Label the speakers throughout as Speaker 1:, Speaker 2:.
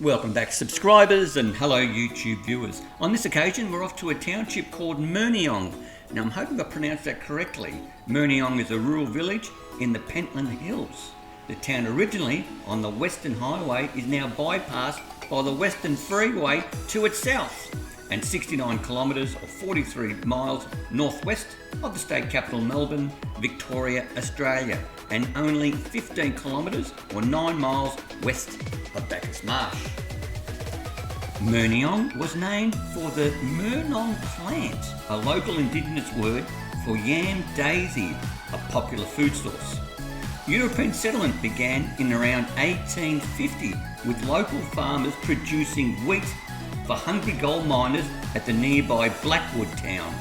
Speaker 1: Welcome back subscribers and hello YouTube viewers. On this occasion we're off to a township called Myrniong. Now I'm hoping I pronounced that correctly. Myrniong is a rural village in the Pentland Hills. The town originally on the Western Highway is now bypassed by the Western Freeway to its south and 69 kilometres or 43 miles northwest of the state capital Melbourne, Victoria, Australia, and only 15 kilometres or 9 miles west of Bacchus Marsh. Myrniong was named for the Myrniong plant, a local indigenous word for yam daisy, a popular food source. European settlement began in around 1850 with local farmers producing wheat for hungry gold miners at the nearby Blackwood town.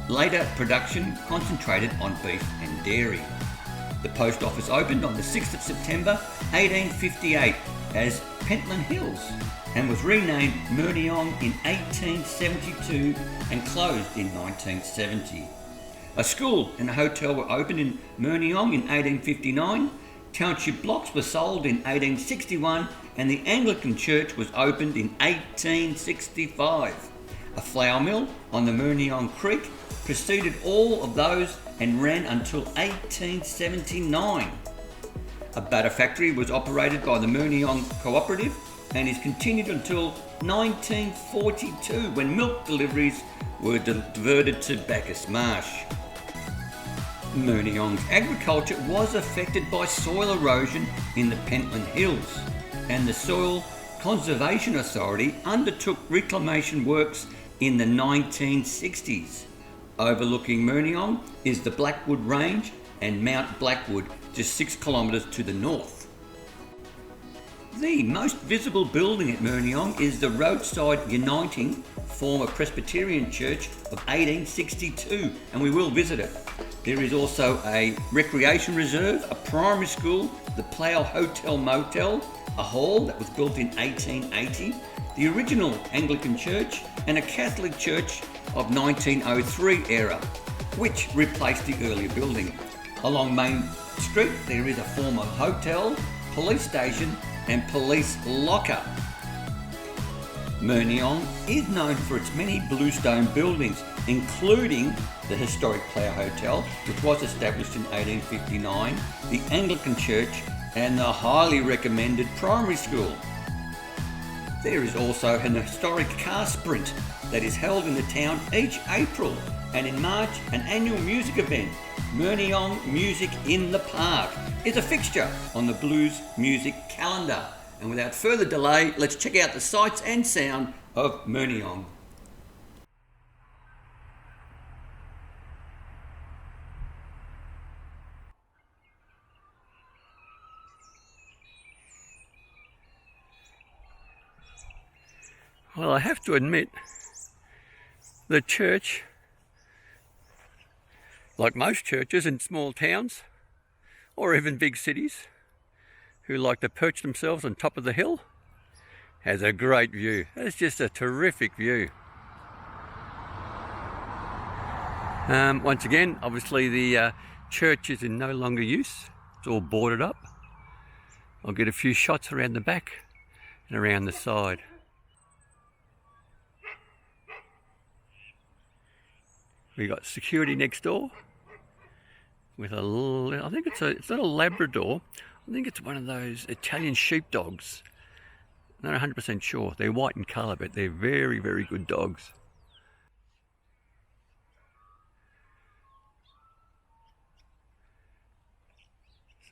Speaker 1: Later production concentrated on beef and dairy. The post office opened on the 6th of September 1858 as Pentland Hills and was renamed Myrniong in 1872 and closed in 1970. A school and a hotel were opened in Myrniong in 1859. Township blocks were sold in 1861 and the Anglican church was opened in 1865. A flour mill on the Myrniong Creek preceded all of those and ran until 1879. A butter factory was operated by the Myrniong Cooperative and is continued until 1942 when milk deliveries were diverted to Bacchus Marsh. Myrniong's agriculture was affected by soil erosion in the Pentland Hills, and the Soil Conservation Authority undertook reclamation works in the 1960s. Overlooking Myrniong is the Blackwood Range and Mount Blackwood, just 6 kilometres to the north. The most visible building at Myrniong is the roadside Uniting former Presbyterian church of 1862, and we will visit it. There is also a recreation reserve, a primary school, the Plough Hotel Motel, a hall that was built in 1880, the original Anglican church, and a Catholic church of 1903 era, which replaced the earlier building. Along Main Street there is a former hotel, police station and police locker. Myrniong is known for its many bluestone buildings, including the historic Plough Hotel, which was established in 1859, the Anglican church and the highly recommended primary school. There is also an historic car sprint that is held in the town each April, and in March an annual music event, Myrniong Music in the Park, is a fixture on the blues music calendar. And without further delay, let's check out the sights and sound of Myrniong. Well, I have to admit, the church, like most churches in small towns or even big cities who like to perch themselves on top of the hill, has a great view. It's just a terrific view. Once again, obviously the church is in no longer use. It's all boarded up. I'll get a few shots around the back and around the side. We got security next door with a, I think it's not a Labrador, I think it's one of those Italian sheepdogs. Not 100% sure. They're white in colour, but they're very, very good dogs.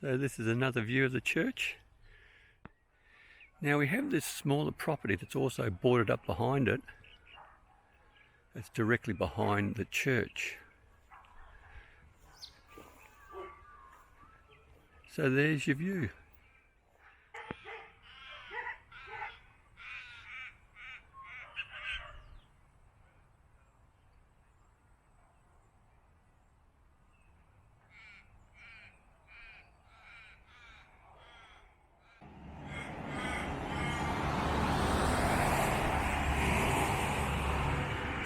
Speaker 1: So this is another view of the church. Now we have this smaller property that's also boarded up behind it. It's directly behind the church. So there's your view.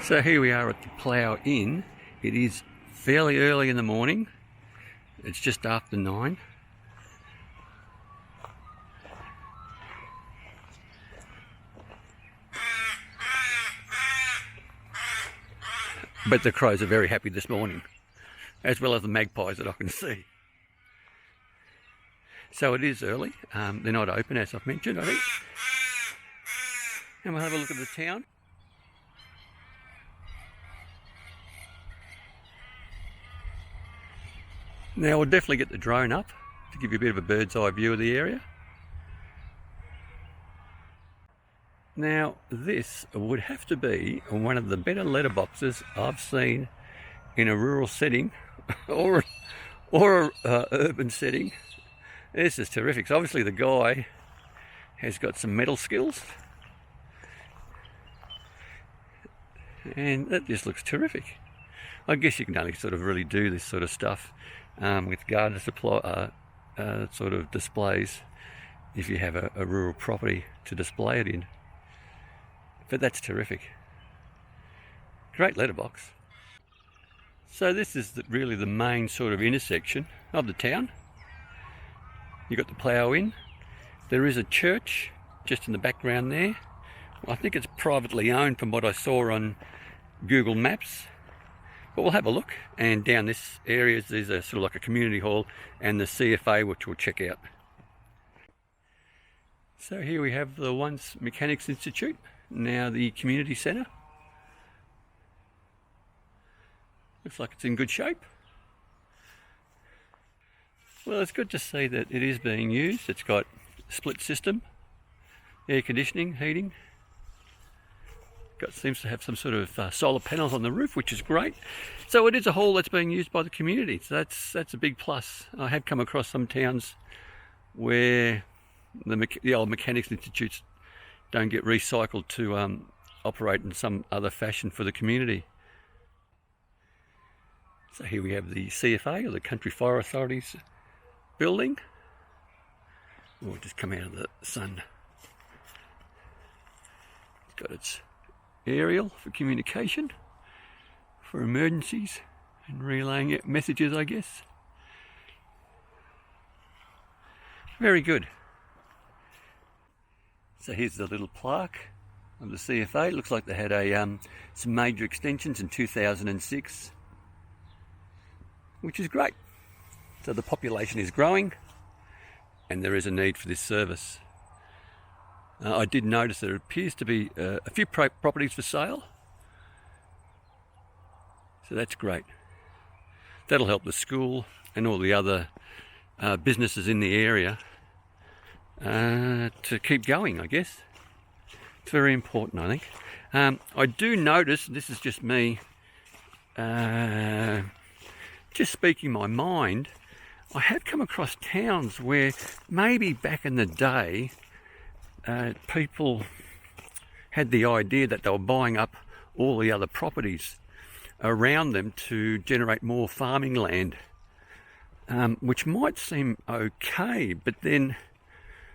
Speaker 1: So here we are at the Plough Inn. It is fairly early in the morning. It's just after 9.
Speaker 2: But the crows are very happy this morning, as well as the magpies that I can see. So it is early. They're not open, as I've mentioned, I think. And we'll have a look at the town. Now we'll definitely get the drone up to give you a bit of a bird's eye view of the area. Now this would have to be one of the better letterboxes I've seen in a rural setting or a urban setting. This is terrific. So obviously the guy has got some metal skills, and that just looks terrific. I guess you can only sort of really do this sort of stuff with garden supply sort of displays if you have a rural property to display it in. But that's terrific. Great letterbox. So this is really the main sort of intersection of the town. You've got the Plough Inn. There is a church just in the background there. I think it's privately owned from what I saw on Google Maps. But we'll have a look, and down this area there's a sort of like a community hall and the CFA, which we'll check out. So here we have the once Mechanics Institute, now the community centre. Looks like it's in good shape. Well, it's good to see that it is being used. It's got split system, air conditioning, heating. Seems to have some sort of solar panels on the roof, which is great. So it is a hall that's being used by the community. So that's a big plus. I have come across some towns where the old mechanics institutes don't get recycled to operate in some other fashion for the community. So here we have the CFA, or the Country Fire Authority's building. We'll just come out of the sun. It's got its aerial for communication, for emergencies and relaying messages, I guess. Very good. So here's the little plaque of the CFA. It looks like they had some major extensions in 2006, which is great. So the population is growing and there is a need for this service. I did notice there appears to be a few properties for sale. So that's great. That'll help the school and all the other businesses in the area to keep going, I guess. It's very important, I think. I do notice, this is just me just speaking my mind, I have come across towns where maybe back in the day people had the idea that they were buying up all the other properties around them to generate more farming land, which might seem okay, but then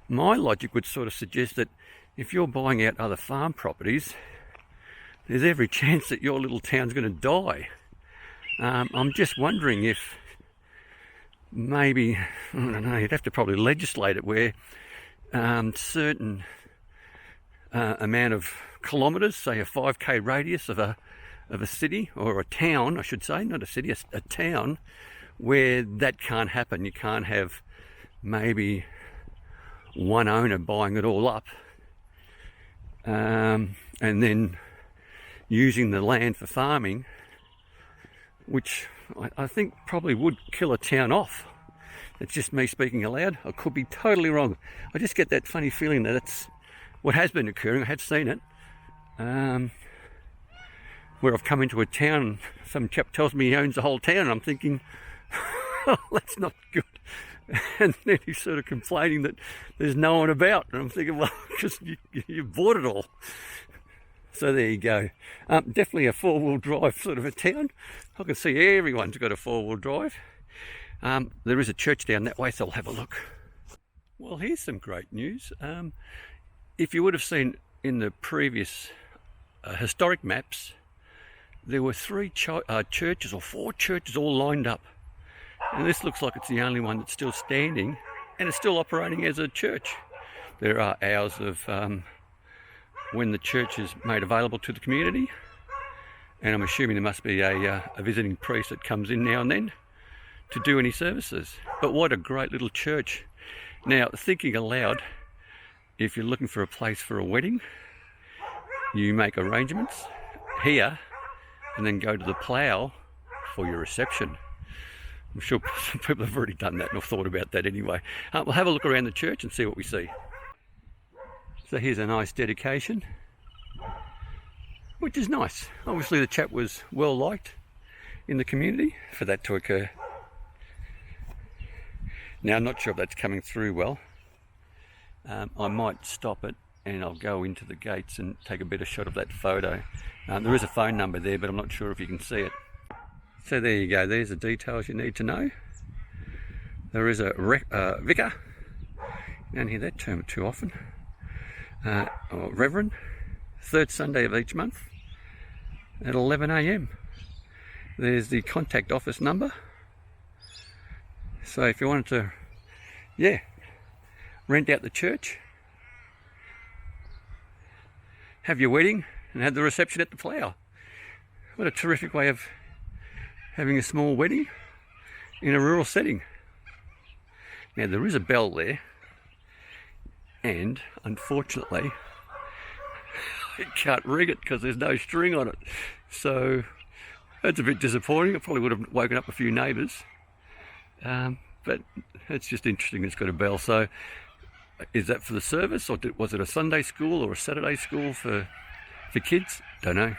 Speaker 2: my logic would sort of suggest that if you're buying out other farm properties, there's every chance that your little town's going to die. I'm just wondering if maybe, I don't know, you'd have to probably legislate it where certain amount of kilometres, say a 5k radius of a city, or a town I should say, not a city, a town, where that can't happen. You can't have maybe one owner buying it all up and then using the land for farming, which I think probably would kill a town off. It's just me speaking aloud. I could be totally wrong. I just get that funny feeling that it's what has been occurring. I have seen it. Where I've come into a town and some chap tells me he owns the whole town, and I'm thinking, oh, that's not good. And then he's sort of complaining that there's no one about. And I'm thinking, well, because you bought it all. So there you go. Definitely a four-wheel drive sort of a town. I can see everyone's got a four-wheel drive. There is a church down that way, so I'll have a look. Well, here's some great news. If you would have seen in the previous historic maps, there were three churches or four churches all lined up. And this looks like it's the only one that's still standing and it's still operating as a church. There are hours of when the church is made available to the community, and I'm assuming there must be a visiting priest that comes in now and then to do any services. But what a great little church. Now, thinking aloud, if you're looking for a place for a wedding, you make arrangements here and then go to the Plough for your reception. I'm sure some people have already done that and have thought about that anyway. We'll have a look around the church and see what we see. So here's a nice dedication, which is nice. Obviously the chap was well liked in the community for that to occur. Now I'm not sure if that's coming through well. I might stop it and I'll go into the gates and take a better shot of that photo. There is a phone number there, but I'm not sure if you can see it. So there you go, there's the details you need to know. There is a vicar, you don't hear that term too often, or reverend, third Sunday of each month at 11 AM. There's the contact office number. So if you wanted to, rent out the church, have your wedding and have the reception at the Plough. What a terrific way of having a small wedding in a rural setting. Now there is a bell there, and unfortunately I can't ring it because there's no string on it. So that's a bit disappointing. It probably would have woken up a few neighbours. But it's just interesting it's got a bell. So is that for the service, or was it a Sunday school or a Saturday school for kids? Don't know.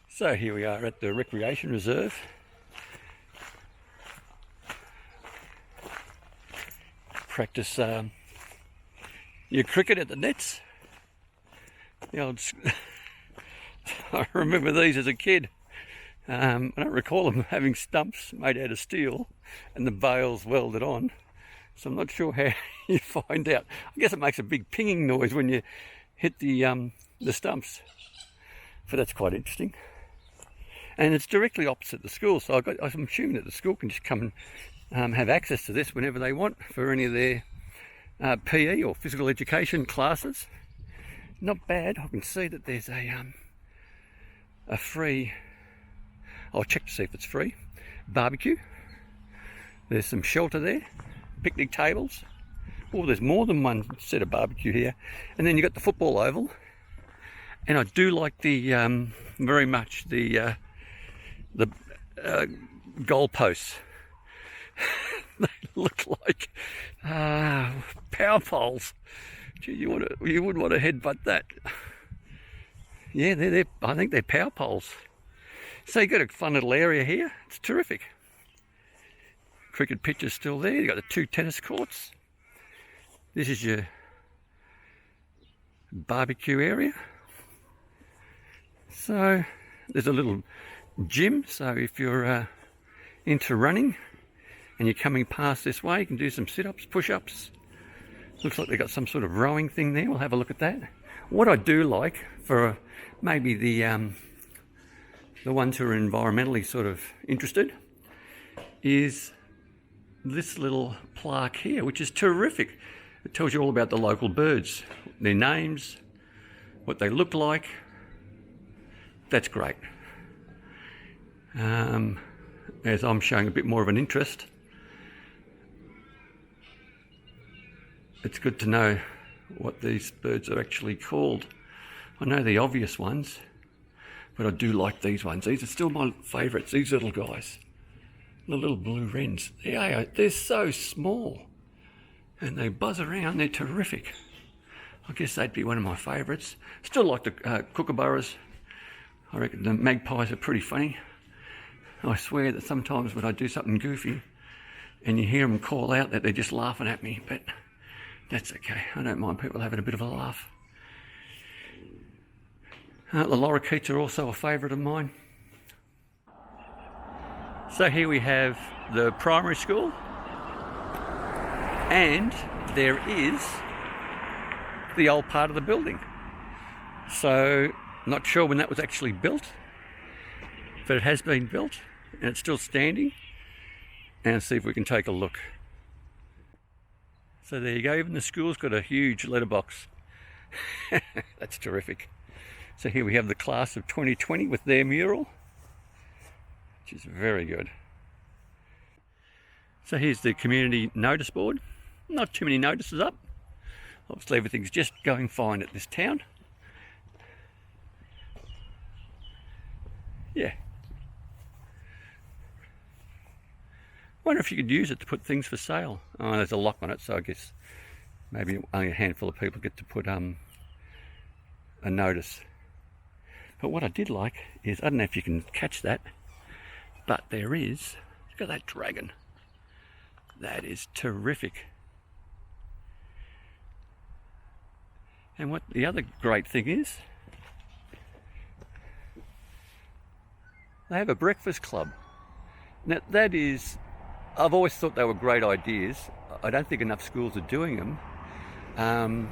Speaker 2: So here we are at the recreation reserve. Practice your cricket at the nets. The old I remember these as a kid. I don't recall them having stumps made out of steel and the bails welded on, so I'm not sure how you find out. I guess it makes a big pinging noise when you hit the stumps, but that's quite interesting. And it's directly opposite the school, so I'm assuming that the school can just come and have access to this whenever they want for any of their PE or physical education classes. Not bad. I can see that there's a free, I'll check to see if it's free, barbecue. There's some shelter there, picnic tables. Oh, there's more than one set of barbecue here. And then you've got the football oval. And I do like the, very much the goalposts. They look like power poles. Gee, you wouldn't want to headbutt that. Yeah, I think they're power poles. So you've got a fun little area here. It's terrific. Cricket pitch is still there. You've got the 2 tennis courts. This is your barbecue area. So there's a little gym. So if you're into running and you're coming past this way, you can do some sit-ups, push-ups. Looks like they've got some sort of rowing thing there. We'll have a look at that. What I do like for maybe the ones who are environmentally sort of interested is this little plaque here, which is terrific. It tells you all about the local birds, their names, what they look like. That's great. As I'm showing a bit more of an interest, it's good to know what these birds are actually called. I know the obvious ones, but I do like these ones. These are still my favourites, these little guys. The little blue wrens. They're so small and they buzz around, they're terrific. I guess they'd be one of my favourites. Still like the kookaburras. I reckon the magpies are pretty funny. I swear that sometimes when I do something goofy and you hear them call out that they're just laughing at me, but that's okay. I don't mind people having a bit of a laugh. The lorikeets are also a favourite of mine. So here we have the primary school, and there is the old part of the building. So not sure when that was actually built, but it has been built and it's still standing. And see if we can take a look. So there you go, even the school's got a huge letterbox. That's terrific. So here we have the class of 2020 with their mural, which is very good. So here's the community notice board. Not too many notices up. Obviously everything's just going fine at this town. Yeah. Wonder if you could use it to put things for sale. Oh, there's a lock on it, so I guess maybe only a handful of people get to put a notice. But what I did like is, I don't know if you can catch that, but there is, look at that dragon. That is terrific. And what the other great thing is, they have a breakfast club. Now that is, I've always thought they were great ideas. I don't think enough schools are doing them.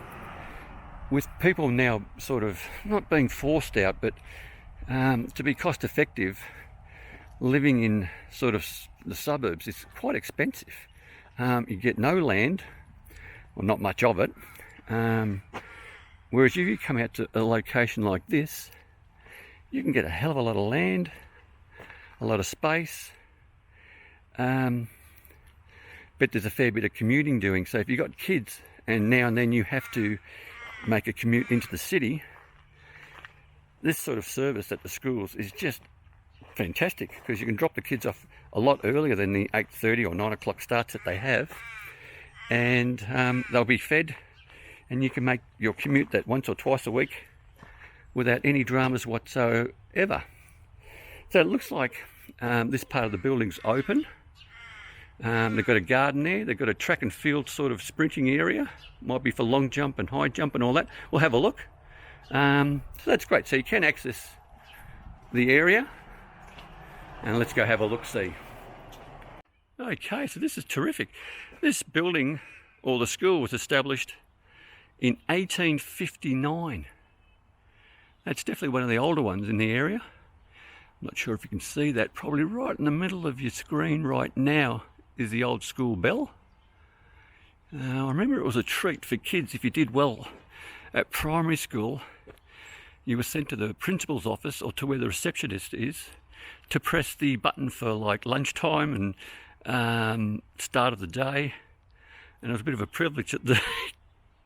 Speaker 2: With people now sort of not being forced out, but to be cost effective, living in sort of the suburbs is quite expensive. You get no land, or not much of it. Whereas if you come out to a location like this, you can get a hell of a lot of land, a lot of space. But there's a fair bit of commuting doing. So if you've got kids and now and then you have to make a commute into the city, this sort of service at the schools is just fantastic, because you can drop the kids off a lot earlier than the 8:30 or 9 o'clock starts that they have, and they'll be fed, and you can make your commute that once or twice a week without any dramas whatsoever. So it looks like this part of the building's open. They've got a garden there, they've got a track and field sort of sprinting area, might be for long jump and high jump and all that. We'll have a look. So that's great, so you can access the area, and let's go have a look-see. Okay, so this is terrific. This building, or the school, was established in 1859. That's definitely one of the older ones in the area. I'm not sure if you can see that, probably right in the middle of your screen right now is the old school bell. I remember it was a treat for kids if you did well at primary school. You were sent to the principal's office or to where the receptionist is to press the button for like lunchtime and start of the day. And it was a bit of a privilege that the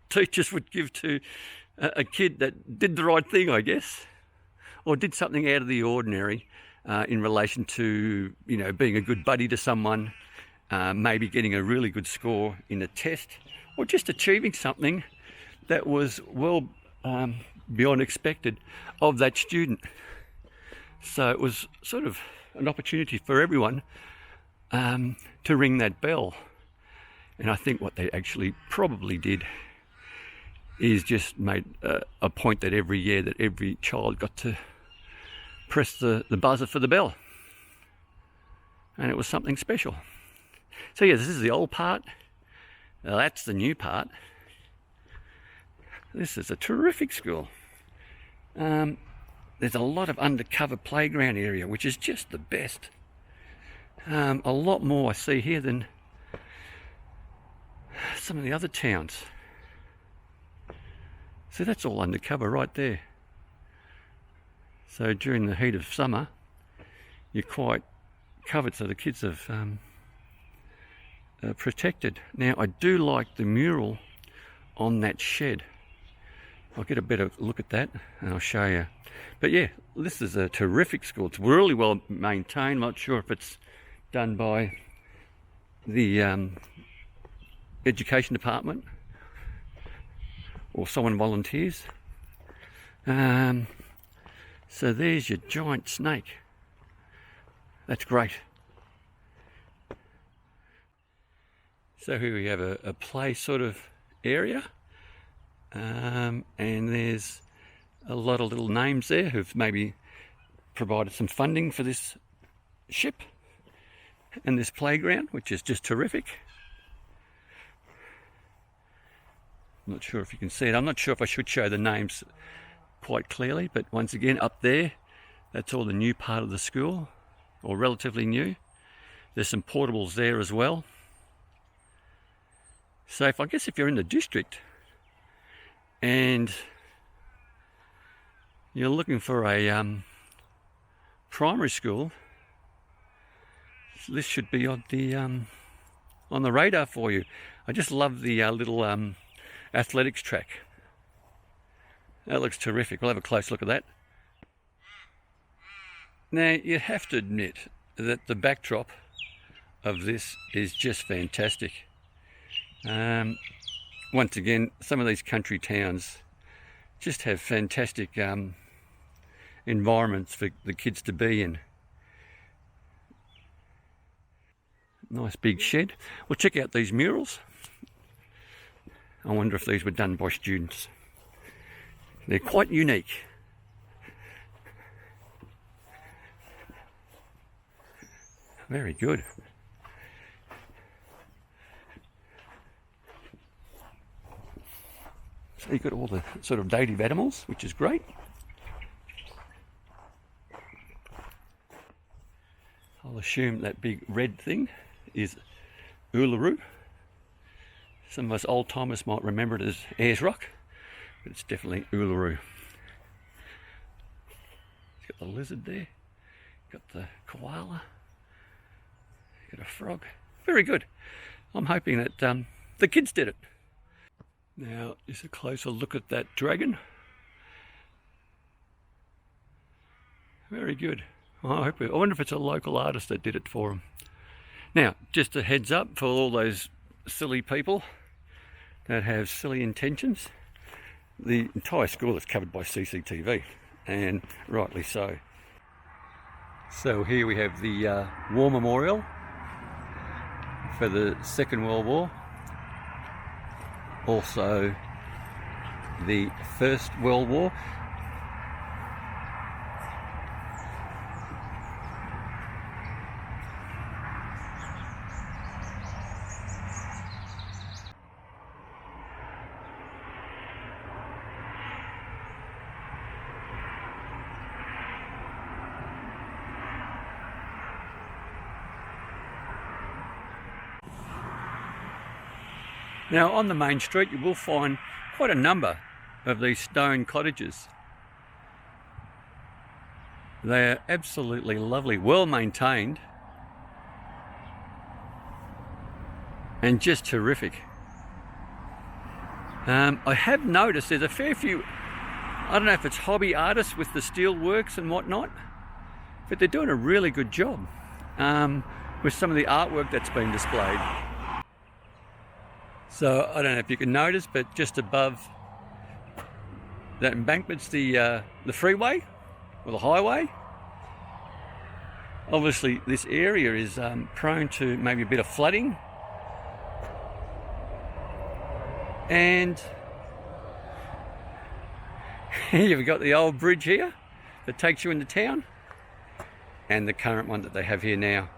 Speaker 2: teachers would give to a kid that did the right thing, I guess, or did something out of the ordinary in relation to, you know, being a good buddy to someone, maybe getting a really good score in a test, or just achieving something that was well beyond expected of that student. So it was sort of an opportunity for everyone to ring that bell. And I think what they actually probably did is just made a point that every year that every child got to press the buzzer for the bell. And it was something special. So yeah, this is the old part. Now that's the new part. This is a terrific school. There's a lot of undercover playground area, which is just the best. A lot more I see here than some of the other towns. So that's all undercover right there. So during the heat of summer, you're quite covered, so the kids have protected. Now I do like the mural on that shed. I'll get a better look at that and I'll show you. But yeah, this is a terrific school. It's really well maintained. Not sure if it's done by the education department or someone volunteers. So there's your giant snake. That's great. So here we have a play sort of area, and there's a lot of little names there who've maybe provided some funding for this ship and this playground, which is just terrific. I'm not sure if you can see it. I'm not sure if I should show the names quite clearly, but once again up there That's all the new part of the school, or relatively new. There's some portables there as well. So I guess if you're in the district and you're looking for a primary school, this should be on the radar for you. I just love the little athletics track. That looks terrific. We'll have a close look at that. Now, you have to admit that the backdrop of this is just fantastic. Once again, some of these country towns just have fantastic environments for the kids to be in. Nice big shed. We'll check out these murals. I wonder if these were done by students. They're quite unique. Very good. So you've got all the sort of native animals, which is great. I'll assume that big red thing is Uluru. Some of us old timers might remember it as Ayers Rock, but it's definitely Uluru. It's got the lizard there, got the koala, got a frog. Very good. I'm hoping that the kids did it. Now, just a closer look at that dragon. Very good. I wonder if it's a local artist that did it for them. Now, just a heads up for all those silly people that have silly intentions. The entire school is covered by CCTV, and rightly so. So here we have the War Memorial for the Second World War. Also the First World War. Now, on the main street you will find quite a number of these stone cottages. They are absolutely lovely, well maintained, and just terrific. I have noticed there's a fair few, I don't know if it's hobby artists with the steel works and whatnot, but they're doing a really good job with some of the artwork that's been displayed. So I don't know if you can notice, but just above that embankment's the freeway or the highway. Obviously this area is prone to maybe a bit of flooding, and you've got the old bridge here that takes you into town, and the current one that they have here now.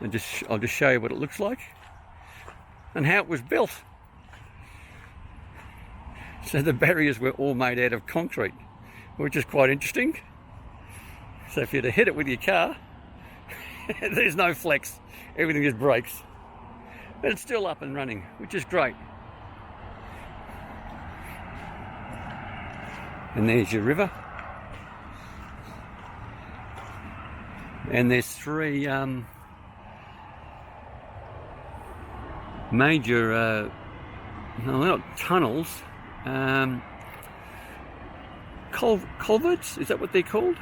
Speaker 2: And I'll just show you what it looks like and how it was built. So the barriers were all made out of concrete, which is quite interesting. So if you're to hit it with your car, there's no flex, everything just breaks. But it's still up and running, which is great. And there's your river. And there's three major, no, they're not tunnels, culverts, is that what they're called?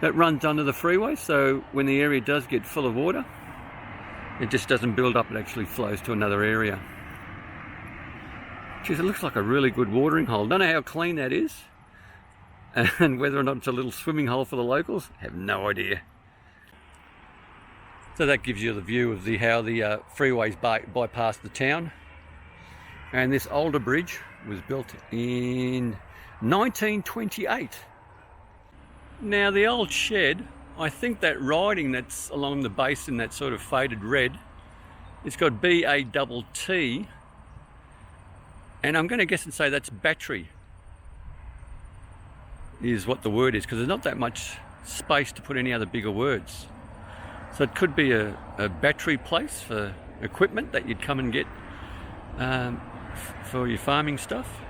Speaker 2: That runs under the freeway, so when the area does get full of water, it just doesn't build up, it actually flows to another area. Geez, it looks like a really good watering hole. Don't know how clean that is, and whether or not it's a little swimming hole for the locals, I have no idea. So that gives you the view of how the freeways bypass the town. And this older bridge was built in 1928. Now the old shed, I think that writing that's along the base in that sort of faded red, it's got B-A-T-T, and I'm going to guess and say that's battery. is what the word is, because there's not that much space to put any other bigger words. So it could be a battery place for equipment that you'd come and get for your farming stuff.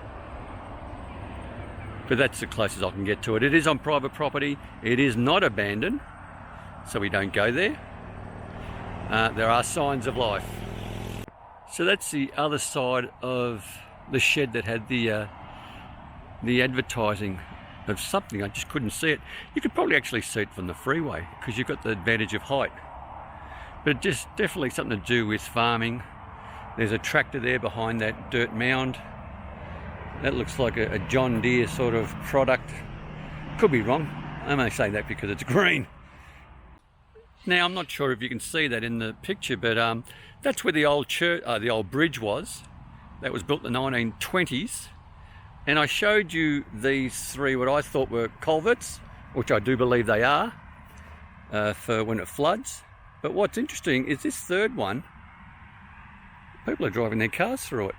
Speaker 2: But that's the closest I can get to it. It is on private property. It is not abandoned, so we don't go there. There are signs of life. So that's the other side of the shed that had the advertising of something. I just couldn't see it. You could probably actually see it from the freeway because you've got the advantage of height. But just definitely something to do with farming. There's a tractor there behind that dirt mound. That looks like a John Deere sort of product. Could be wrong. I'm only saying that because it's green. Now, I'm not sure if you can see that in the picture, but that's where the old church, the old bridge was. That was built in the 1920s. And I showed you these three, what I thought were culverts, which I do believe they are, for when it floods. But what's interesting is this third one, people are driving their cars through it.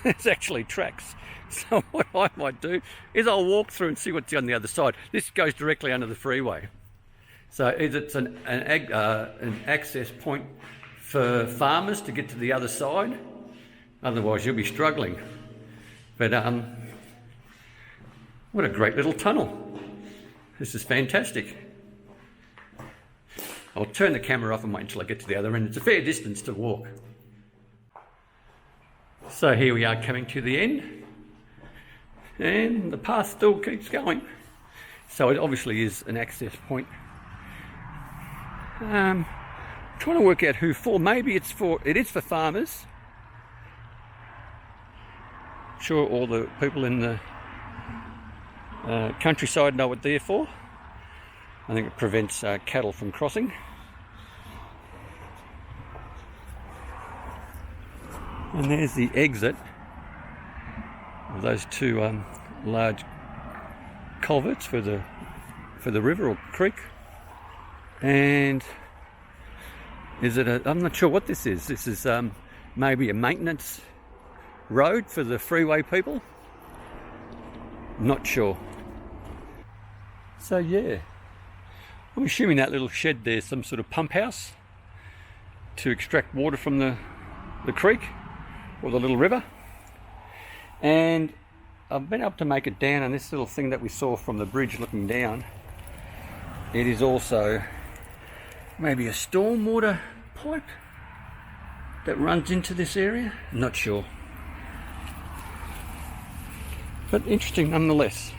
Speaker 2: There's actually tracks. So what I might do is I'll walk through and see what's on the other side. This goes directly under the freeway. So it's an access point for farmers to get to the other side. Otherwise you'll be struggling. But what a great little tunnel. This is fantastic. I'll turn the camera off and wait until I get to the other end. It's a fair distance to walk. So here we are coming to the end. And the path still keeps going. So it obviously is an access point. Trying to work out who for. Maybe it is for farmers. I'm sure all the people in the countryside know what they're for. I think it prevents cattle from crossing. And there's the exit of those two large culverts for the river or creek. And I'm not sure what this is. This is maybe a maintenance road for the freeway people. Not sure. So yeah, I'm assuming that little shed there's some sort of pump house to extract water from the creek or the little river. And I've been able to make it down, and this little thing that we saw from the bridge looking down, it is also maybe a stormwater pipe that runs into this area. I'm not sure. But interesting nonetheless.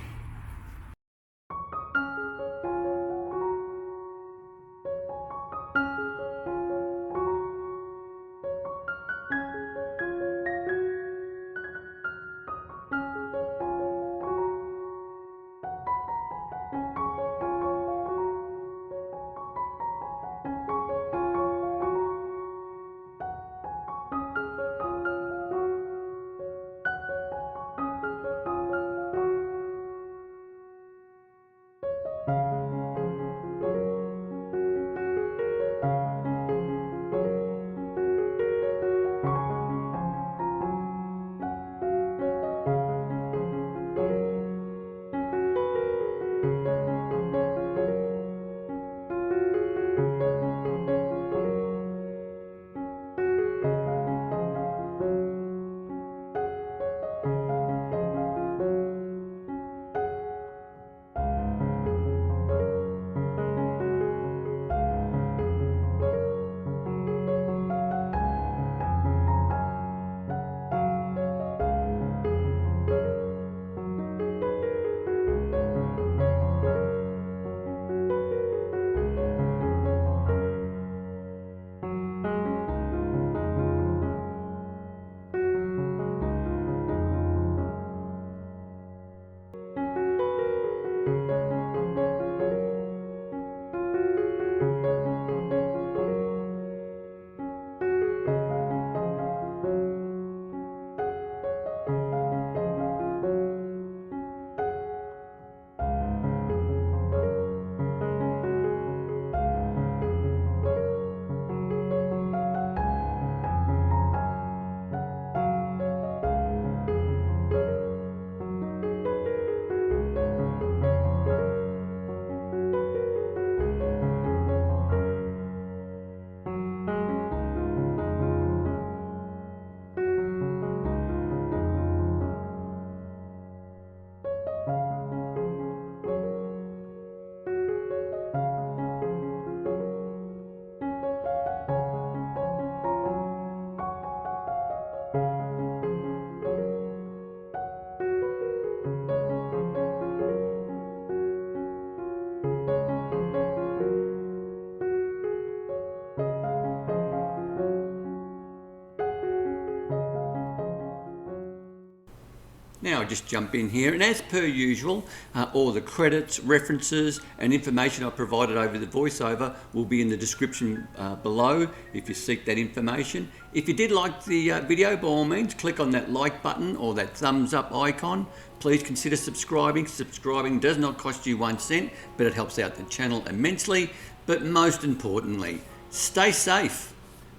Speaker 1: Now I just jump in here, and as per usual, all the credits, references and information I provided over the voiceover will be in the description below if you seek that information. If you did like the video, by all means click on that like button or that thumbs up icon. Please consider subscribing. Subscribing does not cost you 1 cent, but it helps out the channel immensely. But most importantly, stay safe,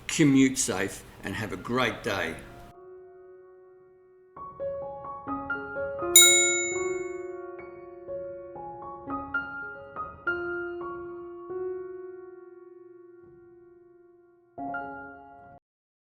Speaker 1: commute safe, and have a great day.